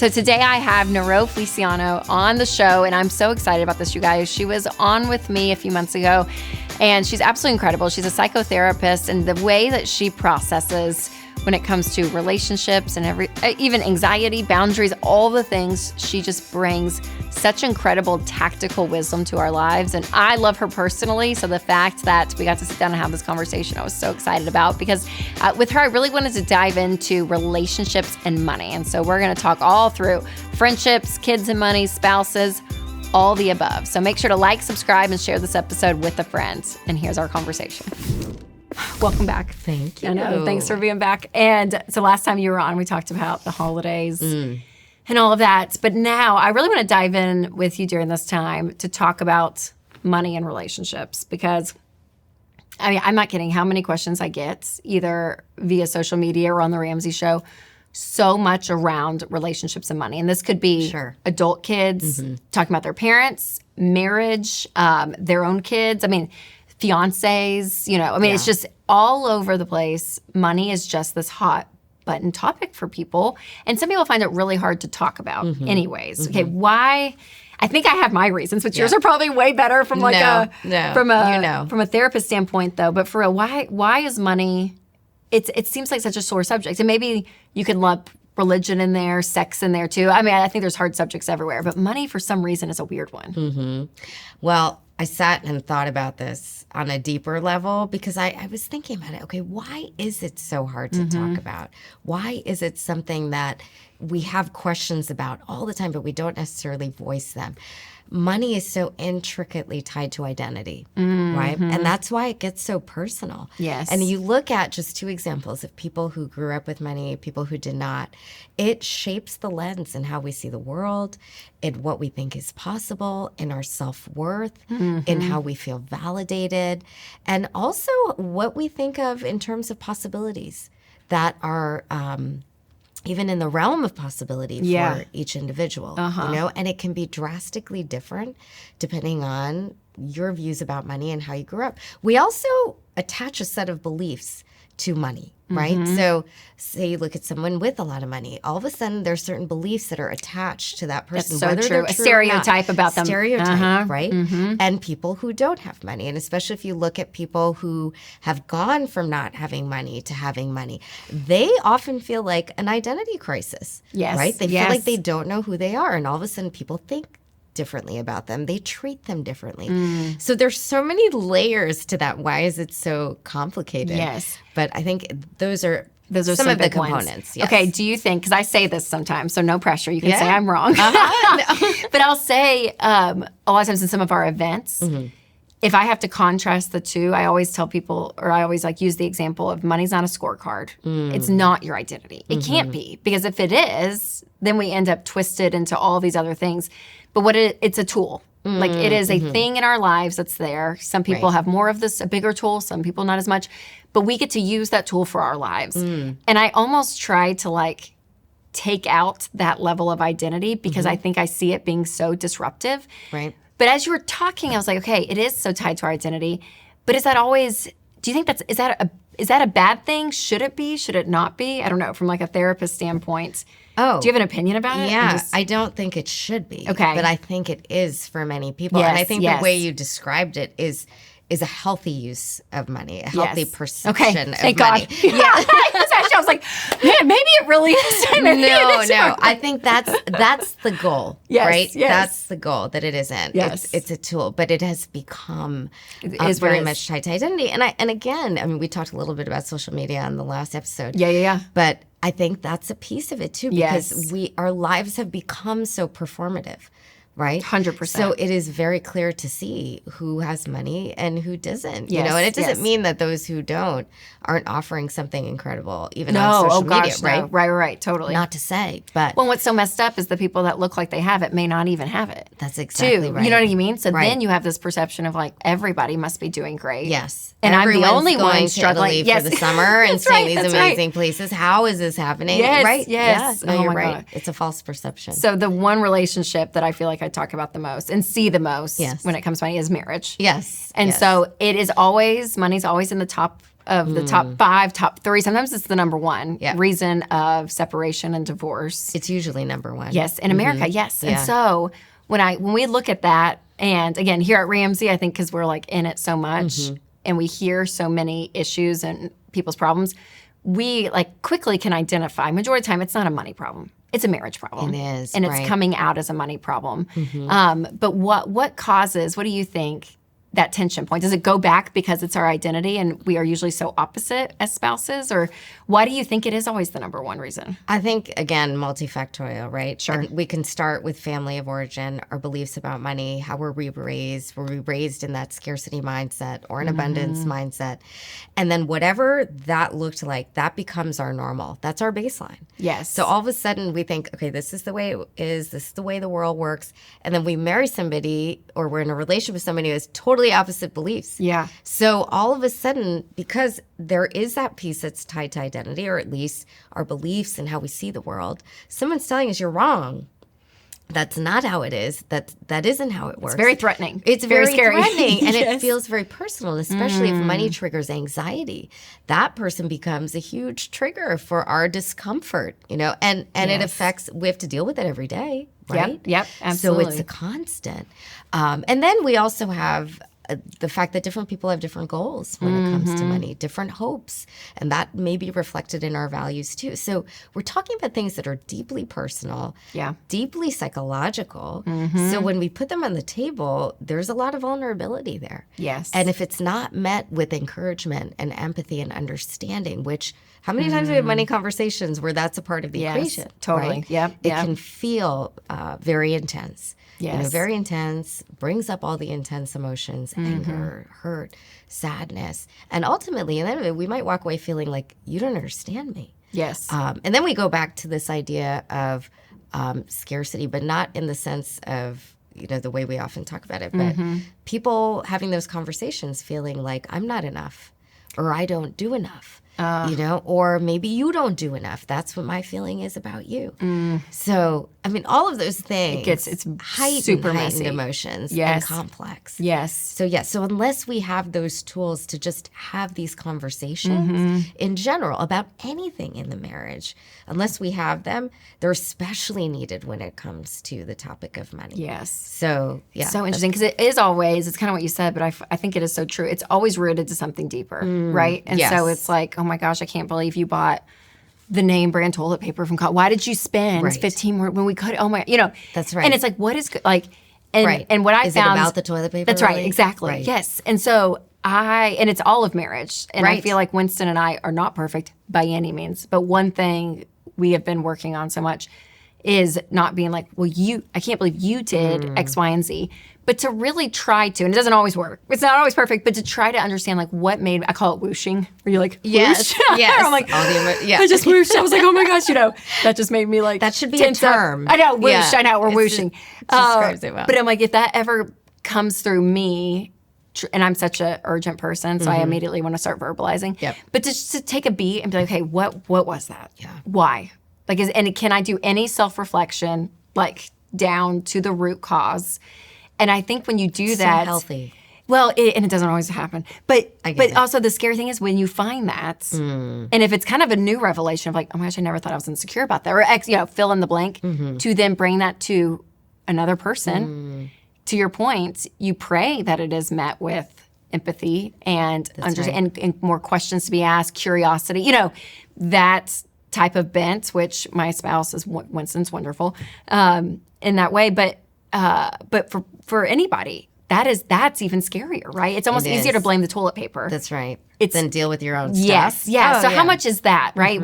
So today I have Niro Feliciano on the show, and I'm so excited about this, you guys. She was on with me a few months ago, and she's absolutely incredible. She's a psychotherapist, and the way that she processes when it comes to relationships and even anxiety, boundaries, all the things, she just brings such incredible tactical wisdom to our lives. And I love her personally. So the fact that we got to sit down and have this conversation, I was so excited about, because with her, I really wanted to dive into relationships and money. And so we're going to talk all through friendships, kids and money, spouses, all the above. So make sure to like, subscribe, and share this episode with a friend. And here's our conversation. Welcome back. Thank you. I know. Thanks for being back. And so last time you were on, we talked about the holidays and all of that. But now I really want to dive in with you during this time to talk about money and relationships, because I mean, I'm not kidding how many questions I get either via social media or on the Ramsey show, so much around relationships and money. And this could be adult kids talking about their parents, marriage, their own kids. I mean, fiancés, it's just all over the place. Money is just this hot button topic for people. And some people find it really hard to talk about anyways. Okay, why? I think I have my reasons, but yours are probably way better from from a therapist standpoint though. But for why is money, it seems like such a sore subject. And maybe you could lump religion in there, sex in there too. I mean, I think there's hard subjects everywhere, but money for some reason is a weird one. Well, I sat and thought about this on a deeper level because I was thinking about it. Okay, why is it so hard to talk about? Why is it something that we have questions about all the time, but we don't necessarily voice them? Money is so intricately tied to identity, right? And that's why it gets so personal. Yes. And you look at just two examples of people who grew up with money, people who did not. It shapes the lens in how we see the world, in what we think is possible, in our self-worth, in how we feel validated, and also what we think of in terms of possibilities that are even in the realm of possibility for each individual, and it can be drastically different depending on your views about money and how you grew up. We also attach a set of beliefs to money, right? So say you look at someone with a lot of money, all of a sudden there's certain beliefs that are attached to that person. That's so true. A stereotype about them. Stereotype, right? And people who don't have money. And especially if you look at people who have gone from not having money to having money, they often feel like an identity crisis, right? They feel like they don't know who they are. And all of a sudden people think differently about them. They treat them differently. So there's so many layers to that. Why is it so complicated? Yes. But I think those are some of the big ones. components. Yes. Okay, do you think, because I say this sometimes, so no pressure, you can say I'm wrong. But I'll say a lot of times in some of our events, if I have to contrast the two, I always tell people, or I always use the example of money's not a scorecard. It's not your identity. It can't be, because if it is, then we end up twisted into all these other things. But it's a tool. Like it is a thing in our lives that's there. Some people have more of this, a bigger tool, some people not as much. But we get to use that tool for our lives. And I almost try to take out that level of identity because I think I see it being so disruptive. Right. But as you were talking, I was like, okay, it is so tied to our identity. But is that always, do you think is that a bad thing? Should it be? Should it not be? I don't know, from a therapist standpoint. Oh. Do you have an opinion about it? Yeah, I don't think it should be. Okay. But I think it is for many people. Yes, and I think the way you described it is a healthy use of money, a healthy perception of Thank money. God. Yeah. I was like, man, maybe it really is. No. I think that's the goal, right? Yes. That's the goal, that it isn't. Yes. It's a tool, but it has become very much tied to identity. And again, we talked a little bit about social media on the last episode. Yeah. But I think that's a piece of it too, because our lives have become so performative. Right? 100%. So it is very clear to see who has money and who doesn't, and it doesn't mean that those who don't aren't offering something incredible, even on social media, right? No. Right, totally. Not to say, but... Well, what's so messed up is the people that look like they have it may not even have it. That's exactly right. You know what I mean? So then you have this perception of everybody must be doing great. Yes. And everyone's I'm the only one struggling to Italy for the summer and seeing these amazing places. How is this happening? Yes, right? yes. Yeah. No, you're right. God. It's a false perception. So the one relationship that I feel like I talk about the most and see the most when it comes to money is marriage. Yes. And so it is always, money's always in the top of the top 5, top 3. Sometimes it's the number 1 Yeah. reason of separation and divorce. It's usually number 1. Yes, in America, yes. Yeah. And so when we look at that, and again, here at Ramsey, I think because we're like in it so much and we hear so many issues and people's problems, we like quickly can identify, majority of the time, it's not a money problem. It's a marriage problem. It is, and it's right. coming out as a money problem. But what do you think that tension point? Does it go back because it's our identity and we are usually so opposite as spouses? Or why do you think it is always the number 1 reason? I think, again, multifactorial, right? Sure. And we can start with family of origin, our beliefs about money, how were we raised? Were we raised in that scarcity mindset or an abundance mindset? And then whatever that looked like, that becomes our normal. That's our baseline. Yes. So all of a sudden we think, okay, this is the way it is. This is the way the world works. And then we marry somebody or we're in a relationship with somebody who has totally opposite beliefs. Yeah. So all of a sudden, because there is that piece that's tied to identity, or at least our beliefs and how we see the world, someone's telling us you're wrong. That's not how it is. That isn't how it works. It's very threatening. It's very scary. threatening, and Yes. it feels very personal, especially if money triggers anxiety. That person becomes a huge trigger for our discomfort, and it Yes. affects. We have to deal with it every day, right? Yep, absolutely. So it's a constant. And then we also have the fact that different people have different goals when it comes to money, different hopes, and that may be reflected in our values too. So we're talking about things that are deeply personal, deeply psychological. So when we put them on the table, there's a lot of vulnerability there. Yes. And if it's not met with encouragement and empathy and understanding, which how many times we have money conversations where that's a part of the equation? Totally. Right? Yep. It can feel very intense. Yes. Very intense, brings up all the intense emotions, anger, hurt, sadness. And ultimately, in the end of it, we might walk away feeling like, you don't understand me. Yes. And then we go back to this idea of scarcity, but not in the sense of, the way we often talk about it, but people having those conversations feeling like, I'm not enough, or I don't do enough. Or maybe you don't do enough. That's what my feeling is about you. So, all of those things. It's heightened messy. Emotions Yes. and complex. Yes. So unless we have those tools to just have these conversations in general about anything in the marriage, unless we have them, they're especially needed when it comes to the topic of money. Yes. So, yeah. So interesting because it is always, it's kind of what you said, but I think it is so true. It's always rooted to something deeper, right? And so it's like, oh my gosh, I can't believe you bought the name brand toilet paper from Why did you spend Right. 15 more when we could? Oh my, That's right. And it's like, what is good? Like, and, Right. and what I Is found. it about the toilet paper? That's right. really? Exactly. Right. Yes. And so and it's all of marriage. And I Right. feel like Winston and I are not perfect by any means. But one thing we have been working on so much is not being like, well, I can't believe you did X, Y, and Z. But to really try to, and it doesn't always work. It's not always perfect, but to try to understand like what made, I call it whooshing, where you're like, Yes. whoosh. Yes. I'm like, All the I just whooshed. I was like, oh my gosh, that just made me like. That should be tense a up. term. I know, whoosh. Yeah. I know, we're It's whooshing. describes it well. But I'm like, if that ever comes through me, and I'm such an urgent person, so I immediately want to start verbalizing. Yep. But just to take a beat and be like, okay, what was that? Yeah. Why? Like, and can I do any self-reflection, like down to the root cause? And I think when you do that, healthy. Well, and it doesn't always happen. But I get it. also the scary thing is when you find that, and if it's kind of a new revelation of like, oh my gosh, I never thought I was insecure about that, or fill in the blank, to then bring that to another person. To your point, you pray that it is met with empathy and and more questions to be asked, curiosity. That type of bent, which my spouse is Winston's wonderful in that way. But for anybody, that's even scarier, right? It's almost easier to blame the toilet paper. That's right. Then deal with your own Yes, stuff. yeah. Oh, So how much is that, right?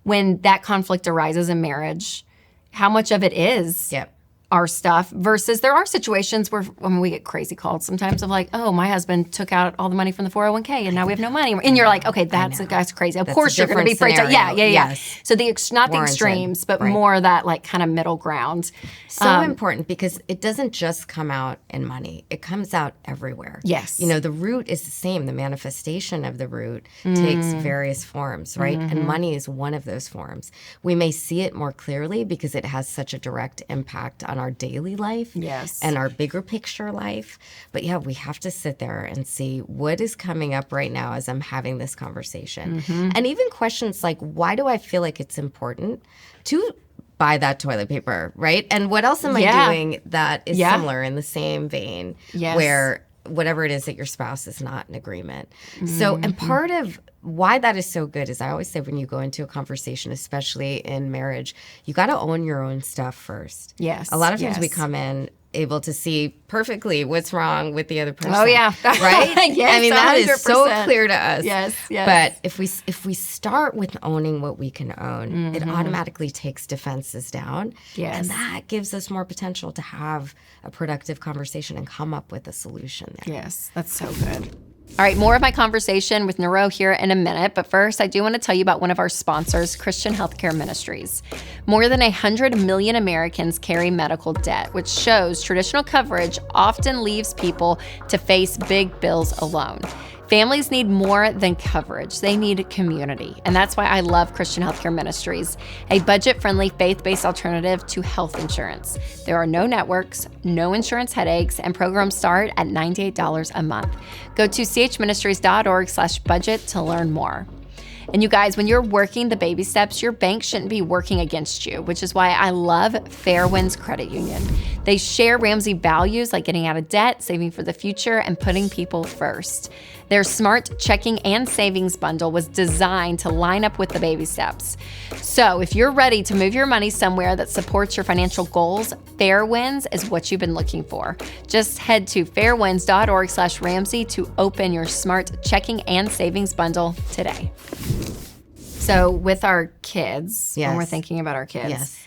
When that conflict arises in marriage, how much of it is Yep. our stuff versus there are situations where we get crazy calls sometimes of like, oh, my husband took out all the money from the 401k and now we have no money. And you're like, okay, that's crazy. Of course you're going to be freaked out. Yeah. Yes. So not the Warranted. extremes, but Right. more that like kind of middle ground. So important because it doesn't just come out in money. It comes out everywhere. Yes. The root is the same. The manifestation of the root takes various forms, right? And money is one of those forms. We may see it more clearly because it has such a direct impact on on our daily life Yes. and our bigger picture life. But yeah, we have to sit there and see what is coming up right now as I'm having this conversation. And even questions like, why do I feel like it's important to buy that toilet paper, right? And what else am I doing that is similar in the same vein where whatever it is that your spouse is not in agreement. So, and part of why that is so good is I always say when you go into a conversation, especially in marriage, you got to own your own stuff first. Yes. A lot of times we come in able to see perfectly what's wrong with the other person. Oh, yeah. Right? Yes, I mean, that is so 100%. clear to us. Yes, yes. But if we start with owning what we can own, it automatically takes defenses down. Yes. And that gives us more potential to have a productive conversation and come up with a solution there. Yes, that's so good. All right, more of my conversation with Niro here in a minute, but first I do want to tell you about one of our sponsors, Christian Healthcare Ministries. More than 100 million Americans carry medical debt, which shows traditional coverage often leaves people to face big bills alone. Families need more than coverage. They need community. And that's why I love Christian Healthcare Ministries, a budget-friendly, faith-based alternative to health insurance. There are no networks, no insurance headaches, and programs start at $98 a month. Go to chministries.org/budget to learn more. And you guys, when you're working the baby steps, your bank shouldn't be working against you, which is why I love Fairwinds Credit Union. They share Ramsey values like getting out of debt, saving for the future, and putting people first. Their smart checking and savings bundle was designed to line up with the baby steps. So if you're ready to move your money somewhere that supports your financial goals, Fairwinds is what you've been looking for. Just head to fairwinds.org/Ramsey to open your smart checking and savings bundle today. So with our kids, when we're thinking about our kids,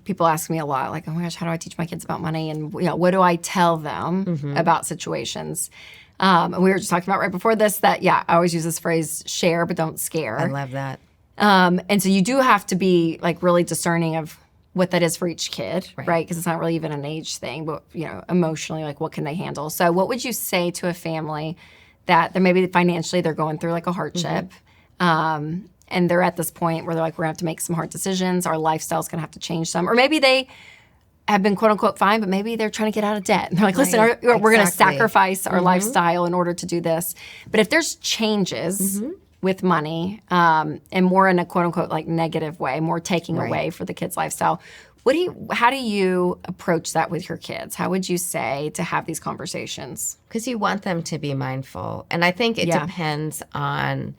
people ask me a lot, like, oh my gosh, how do I teach my kids about money? And what do I tell them about situations? And we were just talking about right before this that, I always use this phrase, share but don't scare. I love that. And so you do have to be like really discerning of what that is for each kid, right? Because it's not really even an age thing, but emotionally, like what can they handle? So what would you say to a family that they're maybe financially they're going through like a hardship, and they're at this point where they're like, we're gonna have to make some hard decisions. Our lifestyle's gonna have to change some, or maybe they have been quote unquote fine, but maybe they're trying to get out of debt. And they're like, listen, we're going to sacrifice our lifestyle in order to do this. But if there's changes with money, and more in a quote unquote like negative way, more taking away for the kids' lifestyle, how do you approach that with your kids? How would you say to have these conversations? Because you want them to be mindful. And I think it depends on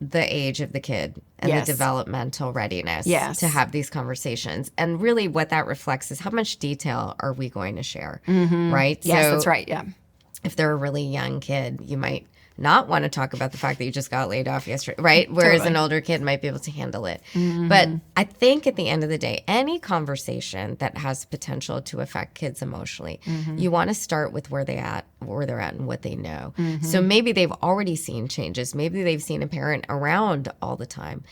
the age of the kid and the developmental readiness to have these conversations. And really what that reflects is how much detail are we going to share, right? Yes, that's right, If they're a really young kid, you might not want to talk about the fact that you just got laid off yesterday, right? Whereas an older kid might be able to handle it. But I think at the end of the day, any conversation that has potential to affect kids emotionally, you want to start with where they're at and what they know. So maybe they've already seen changes. Maybe they've seen a parent around all the time.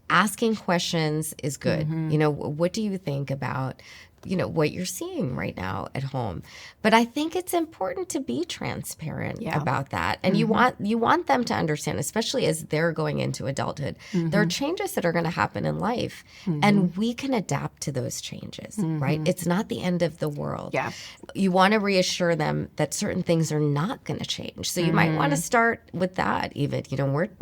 Asking questions is good. What do you think about what you're seeing right now at home? But I think it's important to be transparent about that. And you want them to understand, especially as they're going into adulthood, there are changes that are going to happen in life. And we can adapt to those changes, right? It's not the end of the world. You want to reassure them that certain things are not going to change. So you might want to start with that even.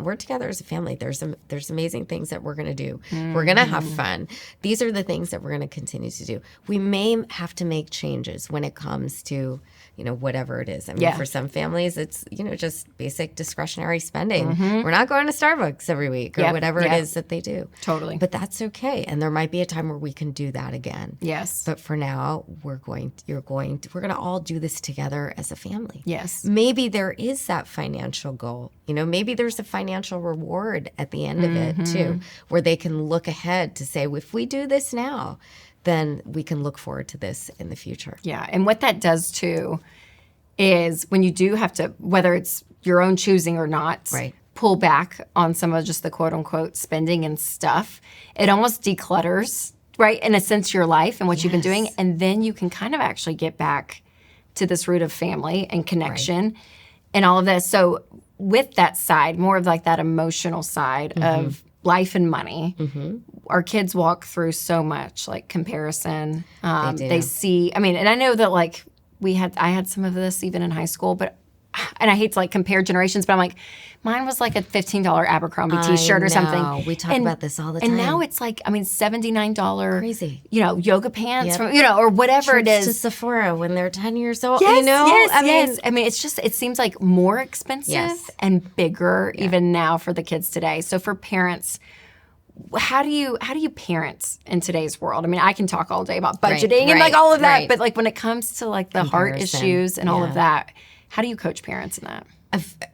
We're together as a family. There's amazing things that we're going to do. We're going to have fun. These are the things that we're going to continue to do. We may have to make changes when it comes to, whatever it is. I mean, for some families, it's, just basic discretionary spending. We're not going to Starbucks every week or whatever it is that they do. Totally. But that's okay. And there might be a time where we can do that again. Yes. But for now, we're going to all do this together as a family. Yes. Maybe there is that financial goal. Maybe there's a financial reward at the end of it too, where they can look ahead to say, if we do this now, then we can look forward to this in the future. Yeah, and what that does too is when you do have to, whether it's your own choosing or not, pull back on some of just the quote unquote spending and stuff, it almost declutters, right, in a sense, your life and what you've been doing. And then you can kind of actually get back to this root of family and connection and all of this. So with that side, more of like that emotional side of life and money, our kids walk through so much like comparison. They see, I mean, and I know that like I had some of this even in high school, and I hate to like compare generations, but I'm like, mine was like a $15 Abercrombie t-shirt or something. We talk about this all the time. And now it's like, I mean, $79, crazy, yoga pants from, or whatever trips it is. to Sephora when they're 10 years old. Yes, yes. I mean, it's just, it seems like more expensive and bigger even now for the kids today. So for parents, how do you parent in today's world? I mean, I can talk all day about budgeting and like all of that, but like when it comes to like the heart issues and all of that, how do you coach parents in that?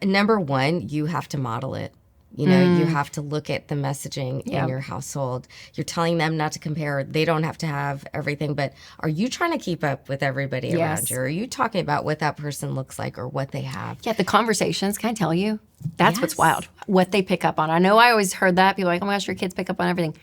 Number one, you have to model it. You have to look at the messaging in your household. You're telling them not to compare. They don't have to have everything, but are you trying to keep up with everybody around you? Are you talking about what that person looks like or what they have? Yeah, the conversations, can I tell you? That's what's wild, what they pick up on. I know I always heard that. People are like, oh my gosh, your kids pick up on everything.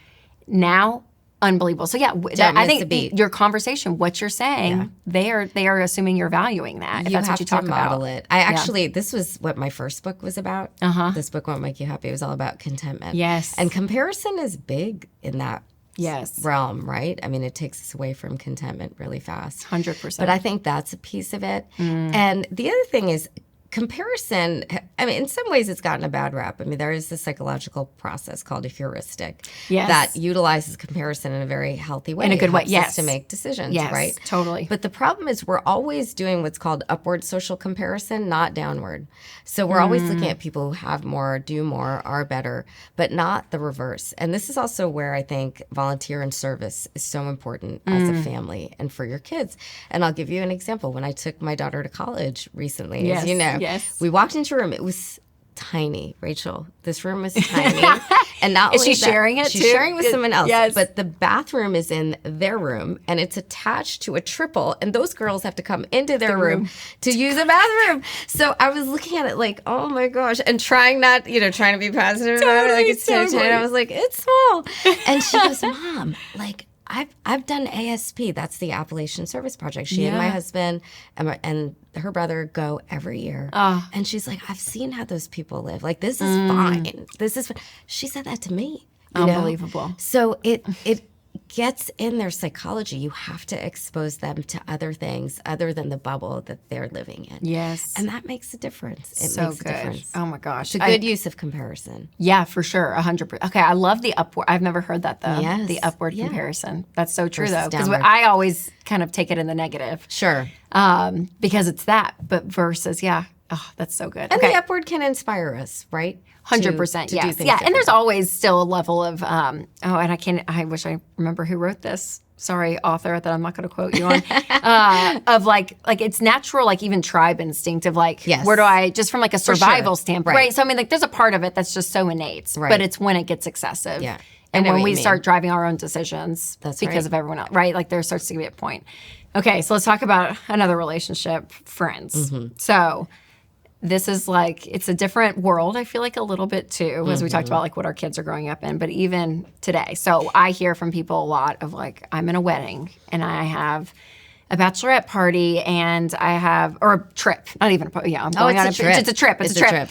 Now, unbelievable. So I think your conversation, what you're saying, they are assuming you're valuing that. If that's what you talk about. You have to model it. I actually, this was what my first book was about. This book won't make you happy. It was all about contentment. Yes. And comparison is big in that realm, right? I mean, it takes us away from contentment really fast. 100%. But I think that's a piece of it. And the other thing is, comparison, I mean, in some ways it's gotten a bad rap. I mean, there is this psychological process called a heuristic that utilizes comparison in a very healthy way. In a good way, us to make decisions, right? Totally. But the problem is we're always doing what's called upward social comparison, not downward. So we're always looking at people who have more, do more, are better, but not the reverse. And this is also where I think volunteer and service is so important as a family and for your kids. And I'll give you an example. When I took my daughter to college recently, as you know, we walked into a room. It was tiny, Rachel. This room was tiny. And not is only she sharing it she's too? Sharing with someone else. Yes. But the bathroom is in their room, and it's attached to a triple, and those girls have to come into their room to use a bathroom. So I was looking at it like, oh my gosh, and trying to be positive about it. Like, it's so tiny. I was like, it's small. And she goes, Mom, like, I've done ASP. That's the Appalachian Service Project. She and my husband and her brother go every year. And she's like, I've seen how those people live. Like, this is fine. This is fine. She said that to me. Unbelievable. So it gets in their psychology. You have to expose them to other things other than the bubble that they're living in. Yes. And that makes a difference. It makes a difference. Oh my gosh. It's a good use of comparison. Yeah, for sure. 100%. Okay, I love the upward. I've never heard that though. Yes. The upward comparison. That's so true Versus though. Because downward. I always kind of take it in the negative. Sure. Because it's that. But versus, that's so good. And the upward can inspire us, right? 100%, to yes. do things and there's always still a level of, and I wish I remember who wrote this. Sorry, author, that I'm not going to quote you on. Of like it's natural, like even tribe instinct of like, where do I, just from like a survival standpoint, right? So I mean, like there's a part of it that's just so innate, but it's when it gets excessive. Yeah. And when we start driving our own decisions because of everyone else, right? Like there starts to be a point. Okay, so let's talk about another relationship, friends. So this is like, it's a different world, I feel like a little bit too, as we talked about like what our kids are growing up in, but even today. So I hear from people a lot of like, I'm in a wedding and I have a bachelorette party and I have, or a trip, not even a, I'm going on a trip. It's a trip. It's a trip.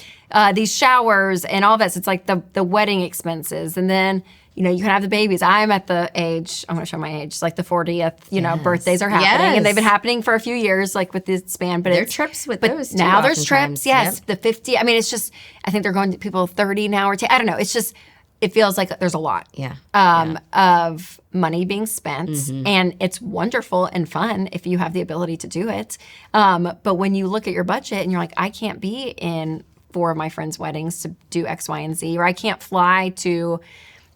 These showers and all this, it's like the wedding expenses. And then, you can have the babies. I'm at the age, I'm going to show my age, like the 40th, birthdays are happening. And they've been happening for a few years, like with this span. But there are trips with those too. Now there's trips, yes. Yep. The 50, I mean, it's just, I think they're going to people 30 now or 10. I don't know. It's just, it feels like there's a lot of money being spent. And it's wonderful and fun if you have the ability to do it. But when you look at your budget and you're like, I can't be in 4 of my friends' weddings to do X, Y, and Z, or I can't fly to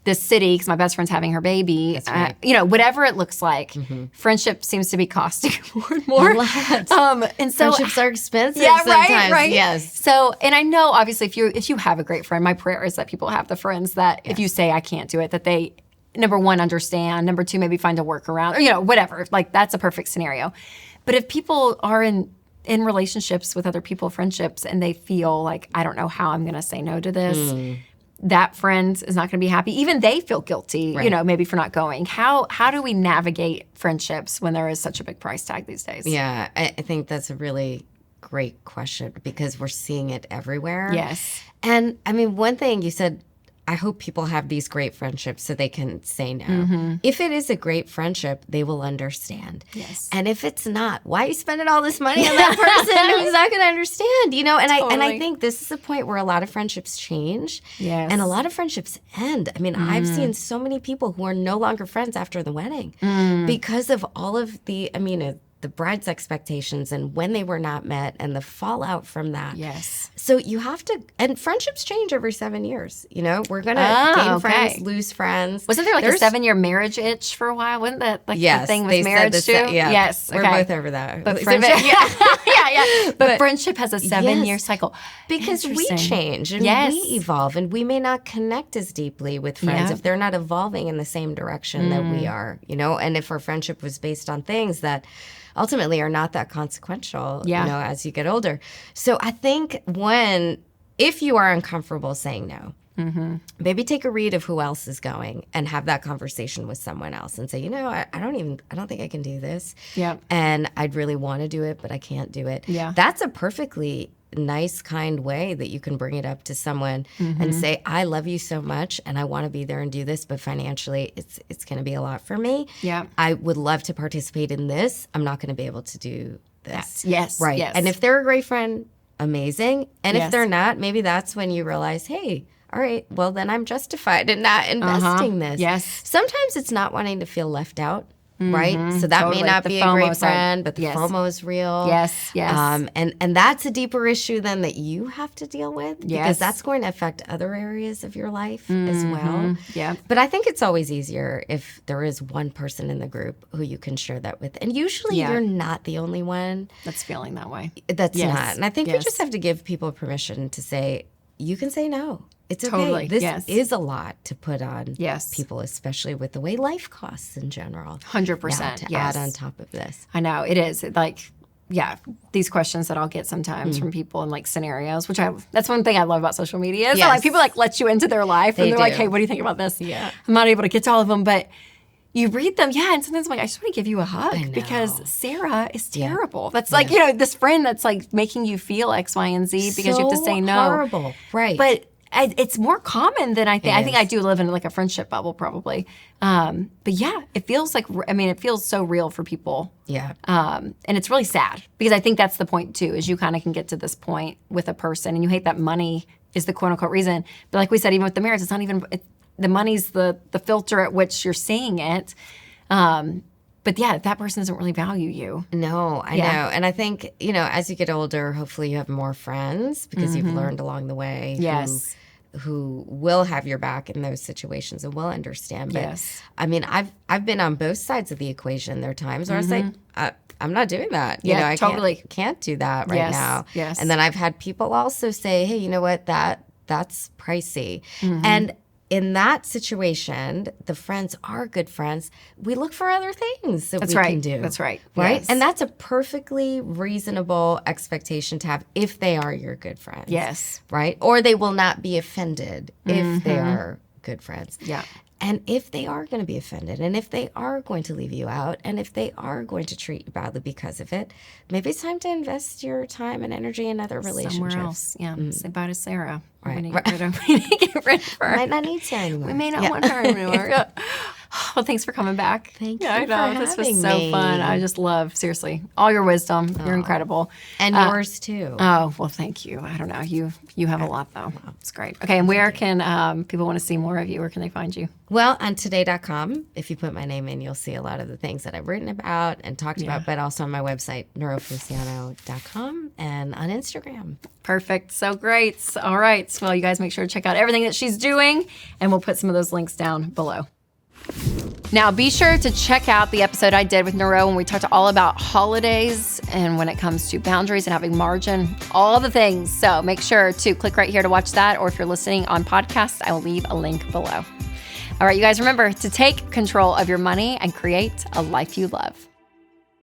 this city because my best friend's having her baby. That's right. Whatever it looks like, friendship seems to be costing more and more. A lot. And so friendships are expensive. Yeah, sometimes. right. Yes. So, and I know obviously if you have a great friend, my prayer is that people have the friends that if you say I can't do it, that they, number one, understand. Number two, maybe find a workaround or whatever. Like that's a perfect scenario. But if people are in relationships with other people, friendships, and they feel like I don't know how I'm going to say no to this. That friend is not going to be happy. Even they feel guilty, maybe for not going. How do we navigate friendships when there is such a big price tag these days? Yeah, I think that's a really great question because we're seeing it everywhere. Yes. And I mean, one thing you said, I hope people have these great friendships so they can say no. If it is a great friendship, they will understand. Yes. And if it's not, why are you spending all this money on that person who's not going to understand? You know, and I think this is a point where a lot of friendships change. Yes. And a lot of friendships end. I mean, I've seen so many people who are no longer friends after the wedding because of all of the bride's expectations and when they were not met and the fallout from that. Yes. So you have to, and friendships change every 7 years. You know, we're going to gain friends, lose friends. Wasn't there like a 7-year marriage itch for a while? Wasn't that like the thing with marriage too? Yes. We're both over that. But friendship, yeah. But friendship has a 7-year cycle. Because we change and we evolve and we may not connect as deeply with friends if they're not evolving in the same direction that we are, you know, and if our friendship was based on things that ultimately are not that consequential, you know, as you get older. So I think if you are uncomfortable saying no, maybe take a read of who else is going and have that conversation with someone else and say, you know, I don't think I can do this. Yeah. And I'd really want to do it, but I can't do it. Yeah. That's a perfectly nice, kind way that you can bring it up to someone and say, I love you so much and I want to be there and do this, but financially it's going to be a lot for me. Yeah. I would love to participate in this. I'm not going to be able to do this. Yes. Right. Yes. And if they're a great friend, amazing. And if they're not, maybe that's when you realize, hey, all right, well then I'm justified in not investing this. Yes. Sometimes it's not wanting to feel left out. Right? So that may not be a great friend, but the FOMO is real. Yes, yes. And that's a deeper issue then that you have to deal with because that's going to affect other areas of your life as well. Yeah. But I think it's always easier if there is one person in the group who you can share that with. And usually you're not the only one that's feeling that way. That's not. And I think we just have to give people permission to say, you can say no. It's okay. Totally. This is a lot to put on people, especially with the way life costs in general. 100%. To add on top of this. I know. It is. These questions that I'll get sometimes from people in like scenarios, that's one thing I love about social media. Is that, like, people like let you into their life and they're like, hey, what do you think about this? Yeah. I'm not able to get to all of them, but you read them, and sometimes I'm like, I just want to give you a hug because Sarah is terrible. That's like, this friend that's like making you feel X, Y, and Z because you have to say no. Horrible. Right. But it's more common than I think. I think I do live in like a friendship bubble probably. But it feels like, it feels so real for people. Yeah. And it's really sad because I think that's the point too, is you kind of can get to this point with a person and you hate that money is the quote unquote reason. But like we said, even with the marriage, it's not even, the money's the filter at which you're seeing it. But that person doesn't really value you. No, I know. And I think, as you get older, hopefully you have more friends because you've learned along the way who will have your back in those situations and will understand. But I've been on both sides of the equation. There are times where I say, I'm not doing that. I can't do that right now. Yes. And then I've had people also say, hey, you know what, that's pricey. And in that situation, the friends are good friends. We look for other things that we can do. That's right. Right? Yes. And that's a perfectly reasonable expectation to have if they are your good friends. Yes. Right? Or they will not be offended if they are good friends. Yeah. And if they are going to be offended, and if they are going to leave you out, and if they are going to treat you badly because of it, maybe it's time to invest your time and energy in other relationships. Somewhere else. Yeah. Say bye to Sarah. Right. We need to get rid of her. We might not need Sarah anymore. We may not want her anymore. Well, thanks for coming back. Thank you for having me. This was so fun. I just love, seriously, all your wisdom. You're incredible. And yours, too. Oh, well, thank you. I don't know. You have a lot, though. It's great. Okay, and where can people want to see more of you? Where can they find you? Well, on today.com, if you put my name in, you'll see a lot of the things that I've written about and talked about, but also on my website, NiroFeliciano.com, and on Instagram. Perfect. So great. All right. Well, you guys make sure to check out everything that she's doing, and we'll put some of those links down below. Now, be sure to check out the episode I did with Niro when we talked all about holidays and when it comes to boundaries and having margin, all the things. So make sure to click right here to watch that, or if you're listening on podcast, I will leave a link below. All right, you guys, remember to take control of your money and create a life you love.